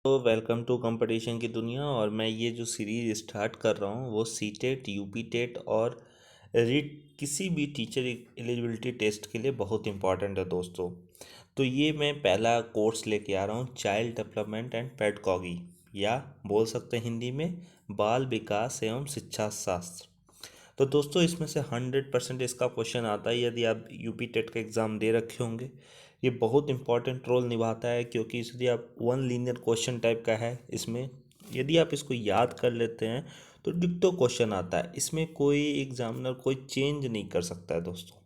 तो welcome to competition की दुनिया। और मैं ये जो सीरीज़ स्टार्ट कर रहा हूँ वो सी टेट, यूपी टेट और रीट किसी भी टीचर एलिजिबिलिटी टेस्ट के लिए बहुत इंपॉर्टेंट है दोस्तों। तो ये मैं पहला कोर्स लेके आ रहा हूँ, चाइल्ड डेवलपमेंट एंड पेडागोजी, या बोल सकते हैं हिंदी में बाल विकास एवं शिक्षा शास्त्र। तो दोस्तों इसमें से 100% इसका क्वेश्चन आता है यदि आप यूपी टेट का एग्ज़ाम दे रखे होंगे। ये बहुत इंपॉर्टेंट रोल निभाता है क्योंकि इसलिए आप वन लीनियर क्वेश्चन टाइप का है। इसमें यदि आप इसको याद कर लेते हैं तो डिक्टो क्वेश्चन आता है। इसमें कोई एग्जामिनर कोई चेंज नहीं कर सकता है दोस्तों।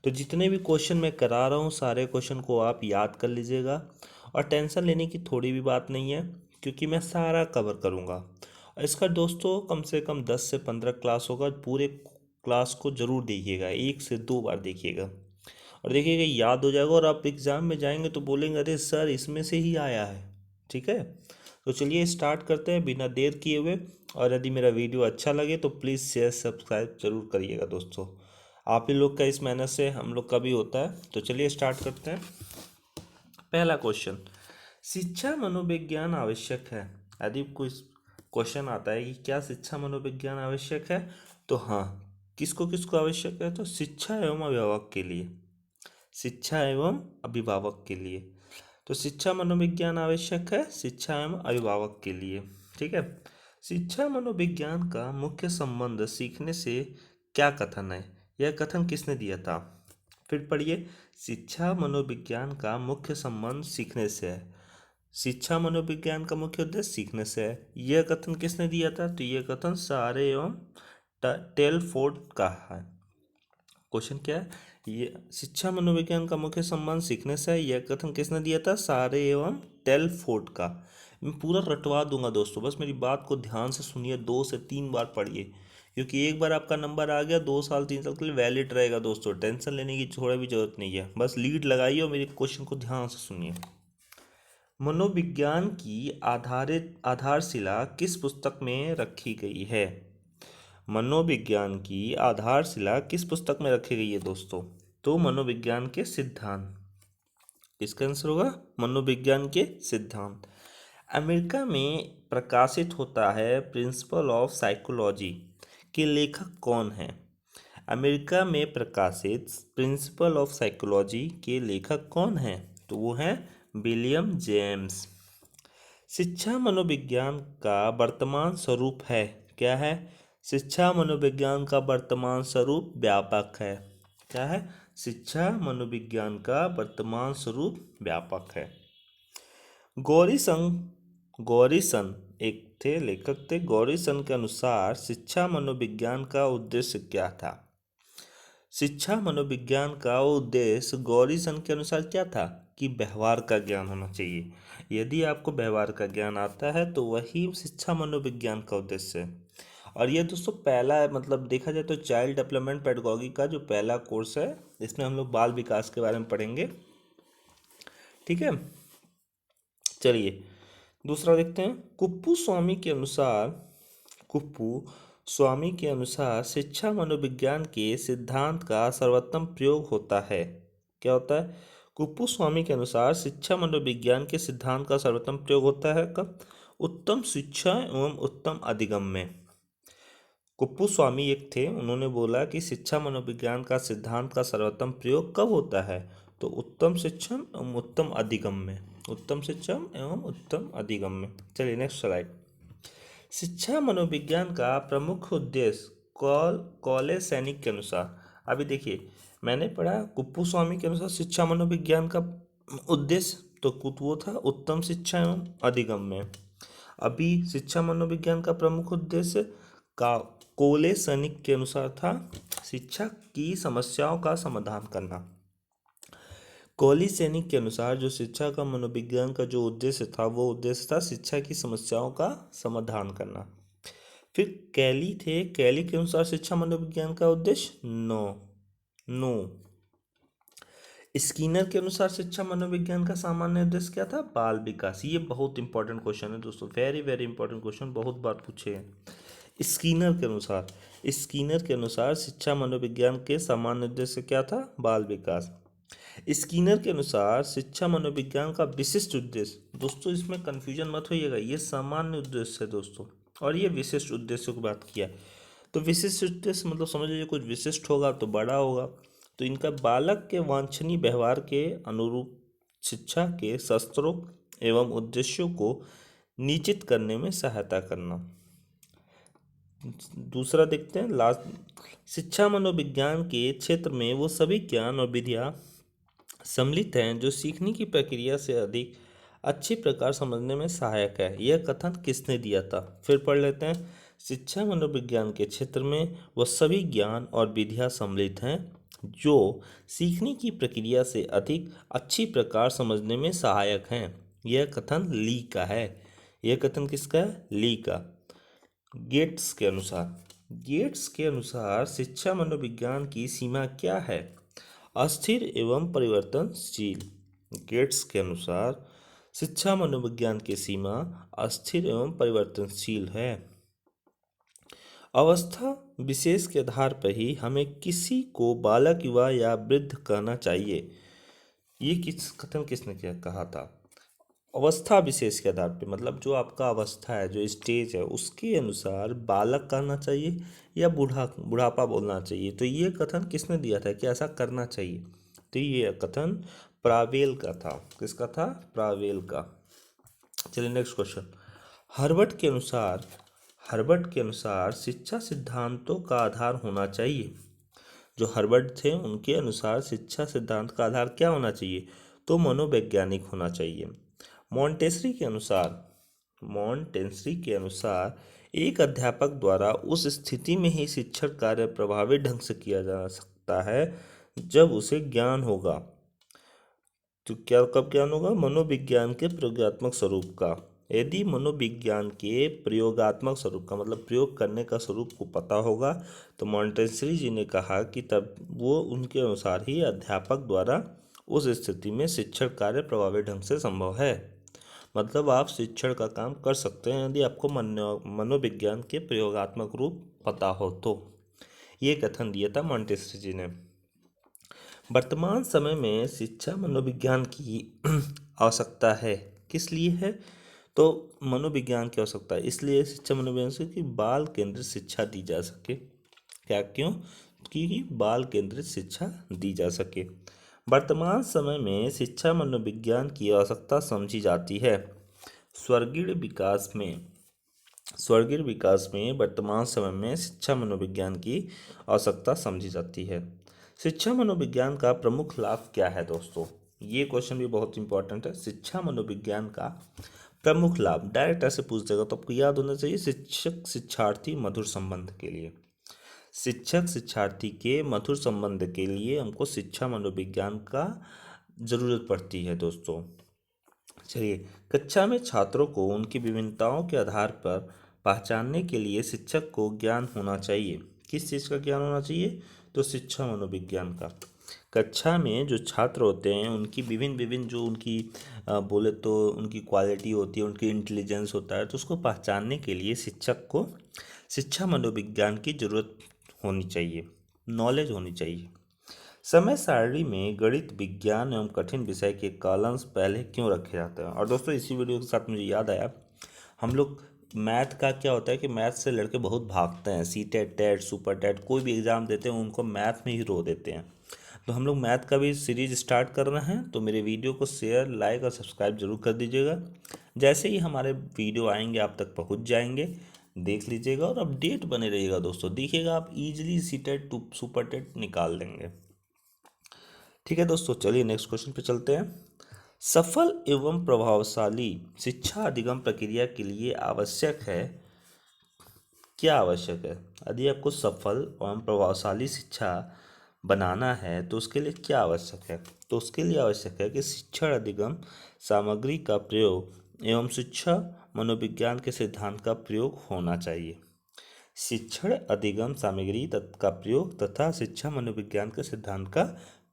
तो जितने भी क्वेश्चन मैं करा रहा हूँ सारे क्वेश्चन को आप याद कर लीजिएगा और टेंशन लेने की थोड़ी भी बात नहीं है क्योंकि मैं सारा कवर करूँगा। और इसका दोस्तों कम से कम 10 से 15 क्लास होगा। पूरे क्लास को ज़रूर देखिएगा, 1 से 2 बार देखिएगा और देखिएगा याद हो जाएगा और आप एग्ज़ाम में जाएंगे तो बोलेंगे अरे सर इसमें से ही आया है। ठीक है, तो चलिए स्टार्ट करते हैं बिना देर किए हुए। और यदि मेरा वीडियो अच्छा लगे तो प्लीज़ शेयर सब्सक्राइब जरूर करिएगा दोस्तों। आप ही लोग का इस मेहनत से हम लोग का भी होता है। तो चलिए स्टार्ट करते हैं। पहला क्वेश्चन, शिक्षा मनोविज्ञान आवश्यक है। यदि कोई क्वेश्चन आता है कि क्या शिक्षा मनोविज्ञान आवश्यक है, तो हाँ, किसको किसको आवश्यक है, तो शिक्षा एवं अभिभावक के लिए। शिक्षा एवं अभिभावक के लिए तो शिक्षा मनोविज्ञान आवश्यक है, शिक्षा एवं अभिभावक के लिए। ठीक है, शिक्षा मनोविज्ञान का मुख्य संबंध सीखने से क्या कथन है, यह कथन किसने दिया था। फिर पढ़िए, शिक्षा मनोविज्ञान का मुख्य संबंध सीखने से है। शिक्षा मनोविज्ञान का मुख्य उद्देश्य सीखने से है, यह कथन किसने दिया था, तो यह कथन सारे एवं टेलफोर्ड का है। क्वेश्चन क्या है, ये शिक्षा मनोविज्ञान का मुख्य संबंध सीखने से है, यह कथन किसने दिया था, सारे एवं टेलफोर्ड का। मैं पूरा रटवा दूंगा दोस्तों, बस मेरी बात को ध्यान से सुनिए, 2 से 3 बार पढ़िए क्योंकि एक बार आपका नंबर आ गया 2 साल 3 साल के लिए वैलिड रहेगा दोस्तों। टेंशन लेने की थोड़ा भी जरूरत नहीं है, बस लीड लगाइए और मेरे क्वेश्चन को ध्यान से सुनिए। मनोविज्ञान की आधारशिला किस पुस्तक में रखी गई है। मनोविज्ञान की आधारशिला किस पुस्तक में रखी गई है दोस्तों, तो मनोविज्ञान के सिद्धांत। इसका आंसर होगा मनोविज्ञान के सिद्धांत। अमेरिका में प्रकाशित होता है प्रिंसिपल ऑफ साइकोलॉजी के लेखक कौन है। अमेरिका में प्रकाशित प्रिंसिपल ऑफ साइकोलॉजी के लेखक कौन है, तो वो हैं विलियम जेम्स। शिक्षा मनोविज्ञान का वर्तमान स्वरूप है, क्या है, शिक्षा मनोविज्ञान का वर्तमान स्वरूप व्यापक है। क्या है, शिक्षा मनोविज्ञान का वर्तमान स्वरूप व्यापक है। गौरीसन एक थे लेखक थे। गौरीसन के अनुसार शिक्षा मनोविज्ञान का उद्देश्य क्या था। शिक्षा मनोविज्ञान का उद्देश्य गौरीसन के अनुसार क्या था कि व्यवहार का ज्ञान होना चाहिए। यदि आपको व्यवहार का ज्ञान आता है तो वही शिक्षा मनोविज्ञान का उद्देश्य है। और ये दोस्तों पहला मतलब देखा जाए तो चाइल्ड डेवलपमेंट पेडागोजी का जो पहला कोर्स है, इसमें हम लोग बाल विकास के बारे में पढ़ेंगे। ठीक है, चलिए दूसरा देखते हैं। कुप्पू स्वामी के अनुसार शिक्षा मनोविज्ञान के सिद्धांत का सर्वोत्तम प्रयोग होता है। क्या होता है, कुप्पू स्वामी के अनुसार शिक्षा मनोविज्ञान के सिद्धांत का सर्वोत्तम प्रयोग होता है कब, उत्तम शिक्षा एवं उत्तम अधिगम में। कुप्पू स्वामी एक थे, उन्होंने बोला कि शिक्षा मनोविज्ञान का सिद्धांत का सर्वोत्तम प्रयोग कब होता है, तो उत्तम शिक्षण एवं उत्तम अधिगम में। उत्तम शिक्षण एवं उत्तम अधिगम में। चलिए नेक्स्ट स्लाइड। शिक्षा मनोविज्ञान का प्रमुख उद्देश्य कॉलेज सैनिक के अनुसार। अभी देखिए मैंने पढ़ा कुप्पू स्वामी के अनुसार शिक्षा मनोविज्ञान का उद्देश्य तो कुछ वो था उत्तम शिक्षा एवं अधिगम में। अभी शिक्षा मनोविज्ञान का प्रमुख उद्देश्य का कोले सैनिक के अनुसार था शिक्षा की समस्याओं का समाधान करना। कोली सैनिक के अनुसार जो शिक्षा का मनोविज्ञान का जो उद्देश्य था वो उद्देश्य था शिक्षा की समस्याओं का समाधान करना। फिर कैली के अनुसार शिक्षा मनोविज्ञान का उद्देश्य नो। स्किनर के अनुसार शिक्षा मनोविज्ञान का सामान्य उद्देश्य क्या था, बाल विकास। ये बहुत इंपॉर्टेंट क्वेश्चन है दोस्तों, वेरी वेरी इंपॉर्टेंट क्वेश्चन, बहुत बार पूछे हैं। स्किनर के अनुसार शिक्षा मनोविज्ञान के सामान्य उद्देश्य क्या था, बाल विकास। स्किनर के अनुसार शिक्षा मनोविज्ञान का विशिष्ट उद्देश्य, दोस्तों इसमें कंफ्यूजन मत होइएगा, ये सामान्य उद्देश्य है दोस्तों, और ये विशिष्ट उद्देश्य की बात किया। तो विशिष्ट उद्देश्य मतलब समझ लीजिए कुछ विशिष्ट होगा तो बड़ा होगा। तो इनका बालक के वांछनीय व्यवहार के अनुरूप शिक्षा के शस्त्रों एवं उद्देश्यों को निश्चित करने में सहायता करना। दूसरा देखते हैं लास्ट, शिक्षा मनोविज्ञान के क्षेत्र में वो सभी ज्ञान और विधियाँ सम्मिलित हैं जो सीखने की प्रक्रिया से अधिक अच्छी प्रकार समझने में सहायक है। यह कथन किसने दिया था? फिर पढ़ लेते हैं। शिक्षा मनोविज्ञान के क्षेत्र में वह सभी ज्ञान और विधियाँ सम्मिलित हैं जो सीखने की प्रक्रिया से अधिक अच्छी प्रकार समझने में सहायक हैं। यह कथन ली का है। यह कथन किसका है? ली का। गेट्स के अनुसार शिक्षा मनोविज्ञान की सीमा क्या है? अस्थिर एवं परिवर्तनशील। गेट्स के अनुसार शिक्षा मनोविज्ञान की सीमा अस्थिर एवं परिवर्तनशील है। अवस्था विशेष के आधार पर ही हमें किसी को बालक, युवा या वृद्ध कहना चाहिए। ये कथन किसने कहा था? अवस्था विशेष के आधार पे, मतलब जो आपका अवस्था है, जो स्टेज है, उसके अनुसार बालक कहना चाहिए या बुढ़ापा बोलना चाहिए। तो ये कथन किसने दिया था कि ऐसा करना चाहिए? तो ये कथन प्रावेल का था। किसका था? प्रावेल का। चलिए नेक्स्ट क्वेश्चन। हर्बर्ट के अनुसार शिक्षा सिद्धांतों का आधार होना चाहिए। जो हर्बर्ट थे उनके अनुसार शिक्षा सिद्धांत का आधार क्या होना चाहिए? तो मनोवैज्ञानिक होना चाहिए। मॉन्टेसरी के अनुसार एक अध्यापक द्वारा उस स्थिति में ही शिक्षण कार्य प्रभावी ढंग से किया जा सकता है जब उसे ज्ञान होगा। तो क्या कब ज्ञान होगा? मनोविज्ञान के प्रयोगात्मक स्वरूप का। यदि मनोविज्ञान के प्रयोगात्मक स्वरूप का मतलब प्रयोग करने का स्वरूप को पता होगा तो मॉन्टेसरी जी ने कहा कि तब वो उनके अनुसार ही अध्यापक द्वारा उस स्थिति में शिक्षण कार्य प्रभावी ढंग से संभव है। मतलब आप शिक्षण का काम कर सकते हैं यदि आपको मनोविज्ञान के प्रयोगात्मक रूप पता हो तो। ये कथन दिया था मॉन्टेसरी जी ने। वर्तमान समय में शिक्षा मनोविज्ञान की आवश्यकता है। किस लिए है? तो मनोविज्ञान की आवश्यकता है इसलिए शिक्षा मनोविज्ञान से कि बाल केंद्रित शिक्षा दी जा सके। क्या? क्यों? कि बाल केंद्रित शिक्षा दी जा सके। वर्तमान समय में शिक्षा मनोविज्ञान की आवश्यकता समझी जाती है। स्वर्गीय विकास में वर्तमान समय में शिक्षा मनोविज्ञान की आवश्यकता समझी जाती है। शिक्षा मनोविज्ञान का प्रमुख लाभ क्या है दोस्तों? ये क्वेश्चन भी बहुत इंपॉर्टेंट है। शिक्षा मनोविज्ञान का प्रमुख लाभ डायरेक्ट ऐसे पूछ देगा तो आपको याद होना चाहिए। शिक्षक शिक्षार्थी मधुर संबंध के लिए, शिक्षक शिक्षार्थी के मधुर संबंध के लिए हमको शिक्षा मनोविज्ञान का ज़रूरत पड़ती है दोस्तों। चलिए, कक्षा में छात्रों को उनकी विभिन्नताओं के आधार पर पहचानने के लिए शिक्षक को ज्ञान होना चाहिए। किस चीज़ का ज्ञान होना चाहिए? तो शिक्षा मनोविज्ञान का। कक्षा में जो छात्र होते हैं उनकी विभिन्न विभिन्न जो उनकी बोले तो उनकी क्वालिटी होती है, उनकी इंटेलिजेंस होता है, तो उसको पहचानने के लिए शिक्षक को शिक्षा मनोविज्ञान की ज़रूरत होनी चाहिए, नॉलेज होनी चाहिए। समय सारणी में गणित, विज्ञान एवं कठिन विषय के कॉलम्स पहले क्यों रखे जाते हैं? और दोस्तों इसी वीडियो के साथ मुझे याद आया, हम लोग मैथ का क्या होता है कि मैथ से लड़के बहुत भागते हैं। सीटेट, टेट, सुपर टेट कोई भी एग्ज़ाम देते हैं उनको मैथ में ही रो देते हैं। तो हम लोग मैथ का भी सीरीज स्टार्ट कर रहे हैं, तो मेरे वीडियो को शेयर, लाइक और सब्सक्राइब जरूर कर दीजिएगा। जैसे ही हमारे वीडियो आएंगे आप तक पहुंच जाएंगे, देख लीजिएगा और अपडेट बने रहिएगा दोस्तों। देखिएगा आप easily CTET to super TET निकाल देंगे। ठीक है दोस्तों, चलिए नेक्स्ट क्वेश्चन पे चलते हैं। सफल एवं प्रभावशाली शिक्षा अधिगम प्रक्रिया के लिए आवश्यक है। क्या आवश्यक है? यदि आपको सफल एवं प्रभावशाली शिक्षा बनाना है तो उसके लिए क्या आवश्यक है? तो उसके लिए आवश्यक है कि शिक्षण अधिगम सामग्री का प्रयोग एवं शिक्षा मनोविज्ञान के सिद्धांत का प्रयोग होना चाहिए। शिक्षण अधिगम सामग्री का प्रयोग तथा शिक्षा मनोविज्ञान के सिद्धांत का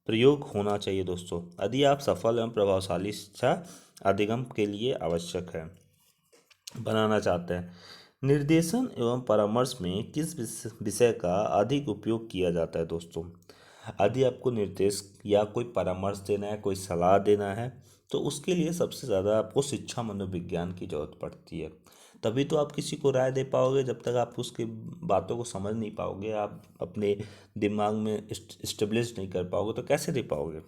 प्रयोग होना चाहिए दोस्तों, यदि आप सफल एवं प्रभावशाली शिक्षा अधिगम के लिए आवश्यक है बनाना चाहते हैं। निर्देशन एवं परामर्श में किस विषय का अधिक उपयोग किया जाता है दोस्तों? यदि आपको निर्देश या कोई परामर्श देना है, कोई सलाह देना है, तो उसके लिए सबसे ज़्यादा आपको शिक्षा मनोविज्ञान की ज़रूरत पड़ती है। तभी तो आप किसी को राय दे पाओगे। जब तक आप उसकी बातों को समझ नहीं पाओगे, आप अपने दिमाग में स्टेब्लिश नहीं कर पाओगे, तो कैसे दे पाओगे।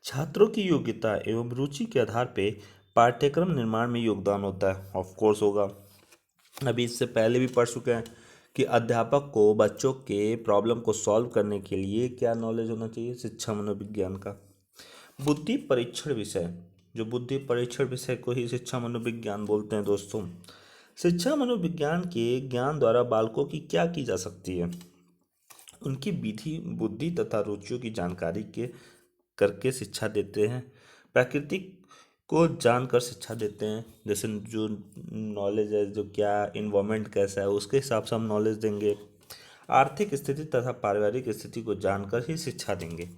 छात्रों की योग्यता एवं रुचि के आधार पे पाठ्यक्रम निर्माण में योगदान होता है। ऑफ कोर्स होगा। अभी इससे पहले भी पढ़ चुके हैं कि अध्यापक को बच्चों के प्रॉब्लम को सॉल्व करने के लिए क्या नॉलेज होना चाहिए, शिक्षा मनोविज्ञान का। बुद्धि परीक्षण विषय, जो बुद्धि परीक्षण विषय को ही शिक्षा मनोविज्ञान बोलते हैं दोस्तों। शिक्षा मनोविज्ञान के ज्ञान द्वारा बालकों की क्या की जा सकती है, उनकी विधि बुद्धि तथा रुचियों की जानकारी के करके शिक्षा देते हैं। प्रकृति को जानकर शिक्षा देते हैं, जैसे जो नॉलेज है, जो क्या इन्वायरमेंट कैसा है, उसके हिसाब से हम नॉलेज देंगे। आर्थिक स्थिति तथा पारिवारिक स्थिति को जानकर ही शिक्षा देंगे।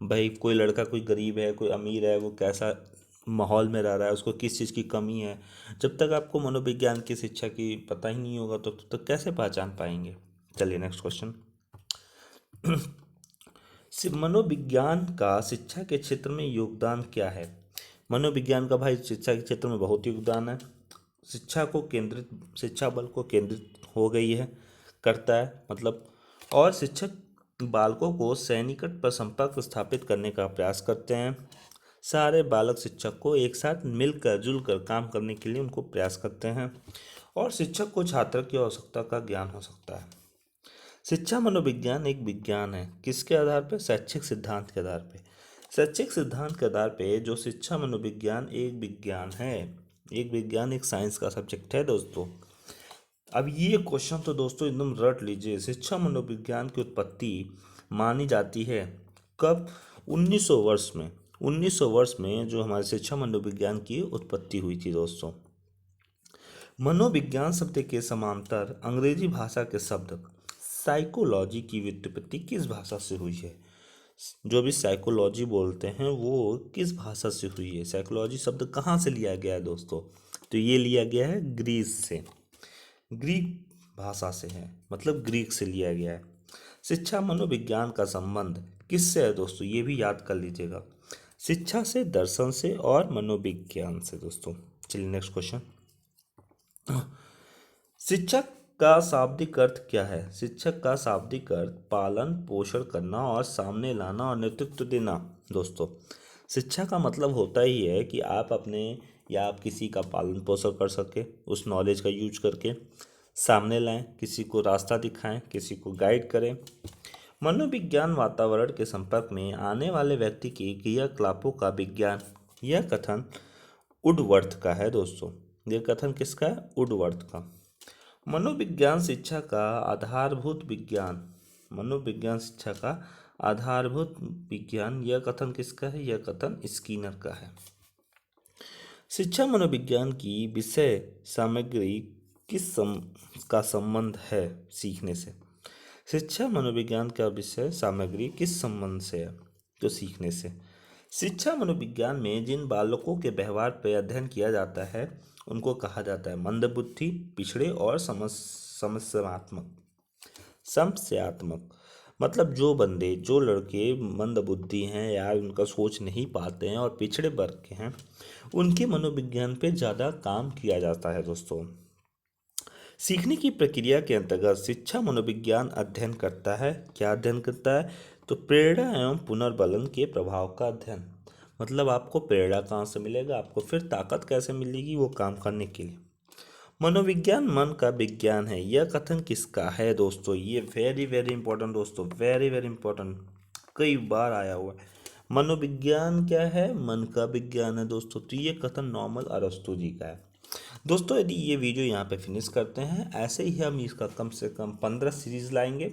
भाई कोई लड़का, कोई गरीब है, कोई अमीर है, वो कैसा माहौल में रह रहा है, उसको किस चीज़ की कमी है, जब तक आपको मनोविज्ञान की शिक्षा की पता ही नहीं होगा तो कैसे पहचान पाएंगे। चलिए नेक्स्ट क्वेश्चन। मनोविज्ञान का शिक्षा के क्षेत्र में योगदान क्या है। मनोविज्ञान का भाई शिक्षा के क्षेत्र में बहुत योगदान है। शिक्षा बल को केंद्रित हो गई है, करता है मतलब। और शिक्षक बालकों को सैनिकट पर संपर्क स्थापित करने का प्रयास करते हैं। सारे बालक शिक्षक को एक साथ मिलकर जुलकर काम करने के लिए उनको प्रयास करते हैं। और शिक्षक को छात्र की आवश्यकता का ज्ञान हो सकता है। शिक्षा मनोविज्ञान एक विज्ञान है, किसके आधार पर, शैक्षिक सिद्धांत के आधार पे। शैक्षिक सिद्धांत के आधार पे जो शिक्षा मनोविज्ञान एक विज्ञान है, एक साइंस का सब्जेक्ट है दोस्तों। अब ये क्वेश्चन तो दोस्तों एकदम रट लीजिए। शिक्षा मनोविज्ञान की उत्पत्ति मानी जाती है कब, 1900 वर्ष में। 1900 वर्ष में जो हमारे शिक्षा मनोविज्ञान की उत्पत्ति हुई थी दोस्तों। मनोविज्ञान शब्द के समांतर अंग्रेजी भाषा के शब्द साइकोलॉजी की व्युत्पत्ति किस भाषा से हुई है। जो भी साइकोलॉजी बोलते हैं वो किस भाषा से हुई है, साइकोलॉजी शब्द कहाँ से लिया गया है दोस्तों। तो ये लिया गया है ग्रीस से, ग्रीक भाषा से है, मतलब ग्रीक से लिया गया है। शिक्षा मनोविज्ञान का संबंध किससे है दोस्तों, ये भी याद कर लीजिएगा। शिक्षा से, दर्शन से और मनोविज्ञान से दोस्तों। चलिए नेक्स्ट क्वेश्चन। शिक्षक का शाब्दिक अर्थ क्या है। शिक्षक का शाब्दिक अर्थ पालन पोषण करना और सामने लाना और नेतृत्व देना दोस्तों। शिक्षा का मतलब होता ही है कि आप अपने या आप किसी का पालन पोषण कर सके, उस नॉलेज का यूज करके सामने लाएं, किसी को रास्ता दिखाएं, किसी को गाइड करें। मनोविज्ञान वातावरण के संपर्क में आने वाले व्यक्ति की क्रियाकलापों का विज्ञान। यह कथन वुडवर्थ का है दोस्तों। यह कथन किसका है, वुडवर्थ का। मनोविज्ञान शिक्षा का आधारभूत विज्ञान। मनोविज्ञान शिक्षा का आधारभूत विज्ञान, यह कथन किसका है, यह कथन स्किनर का है। शिक्षा मनोविज्ञान की विषय सामग्री का संबंध है सीखने से। शिक्षा मनोविज्ञान का विषय सामग्री किस संबंध से है, तो सीखने से। शिक्षा मनोविज्ञान में जिन बालकों के व्यवहार पर अध्ययन किया जाता है उनको कहा जाता है मंदबुद्धि, पिछड़े और समस्यात्मक। मतलब जो लड़के मंदबुद्धि हैं या उनका सोच नहीं पाते हैं और पिछड़े वर्ग के हैं, उनके मनोविज्ञान पे ज़्यादा काम किया जाता है दोस्तों। सीखने की प्रक्रिया के अंतर्गत शिक्षा मनोविज्ञान अध्ययन करता है, क्या अध्ययन करता है, तो प्रेरणा एवं पुनर्बलन के प्रभाव का अध्ययन। मतलब आपको प्रेरणा कहाँ से मिलेगा, आपको फिर ताकत कैसे मिलेगी वो काम करने के लिए। मनोविज्ञान मन का विज्ञान है, यह कथन किसका है दोस्तों। ये वेरी वेरी इंपॉर्टेंट दोस्तों, वेरी वेरी इंपॉर्टेंट, कई बार आया हुआ है। मनोविज्ञान क्या है, मन का विज्ञान है दोस्तों। तो ये कथन नॉर्मल अरस्तु जी का है दोस्तों। यदि ये वीडियो यहाँ पे फिनिश करते हैं, ऐसे ही हम इसका कम से कम 15 सीरीज लाएंगे।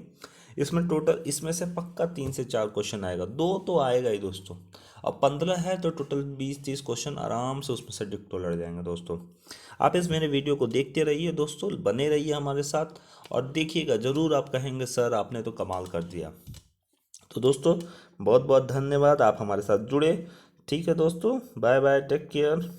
इसमें से पक्का 3 से 4 क्वेश्चन आएगा, 2 तो आएगा ही दोस्तों। अब 15 है तो टोटल 20-30 क्वेश्चन आराम से उसमें से डिक्टो लड़ जाएंगे दोस्तों। आप इस मेरे वीडियो को देखते रहिए दोस्तों, बने रहिए हमारे साथ और देखिएगा, ज़रूर आप कहेंगे सर आपने तो कमाल कर दिया। तो दोस्तों बहुत बहुत धन्यवाद, आप हमारे साथ जुड़े। ठीक है दोस्तों, बाय बाय, टेक केयर।